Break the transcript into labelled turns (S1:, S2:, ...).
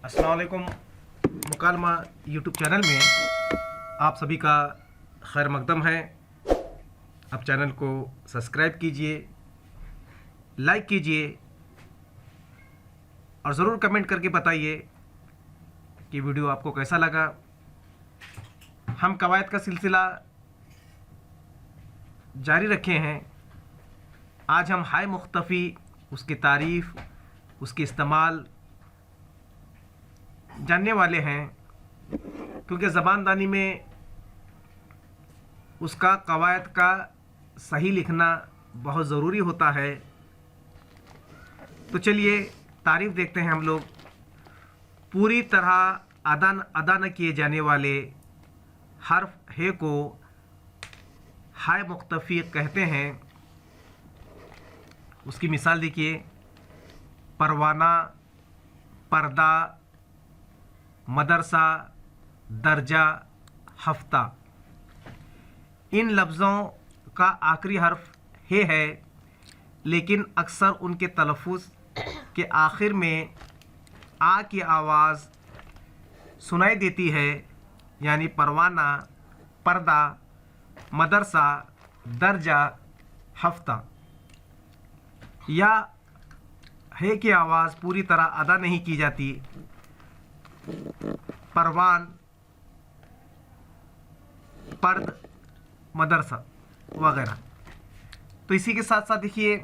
S1: अस्सलाम वालेकुम। मुकालमा YouTube channel में आप सभी का खैर मकदम है। आप चैनल को सब्सक्राइब कीजिए, लाइक कीजिए और ज़रूर कमेंट करके बताइए कि वीडियो आपको कैसा लगा। हम कवायद का सिलसिला जारी रखे हैं। आज हम हाय मुख्तफ़ी, उसकी तारीफ़, उसकी इस्तेमाल जानने वाले हैं, क्योंकि ज़बानदानी में उसका कवायद का सही लिखना बहुत ज़रूरी होता है। तो चलिए तारीफ़ देखते हैं हम लोग। पूरी तरह अदा न किए जाने वाले हर्फ हे को हाय मुख्तफ़ी कहते हैं। उसकी मिसाल देखिए, परवाना, पर्दा, मदरसा, दर्जा, हफ्ता। इन लफ्ज़ों का आखिरी हर्फ हे है, लेकिन अक्सर उनके तलफ़ुज़ के आखिर में आ की आवाज़ सुनाई देती है, यानी परवाना, पर्दा, मदरसा, दर्जा, हफ्ता। या हे की आवाज़ पूरी तरह अदा नहीं की जाती, परवान, पर्द, मदरसा वगैरह। तो इसी के साथ साथ देखिए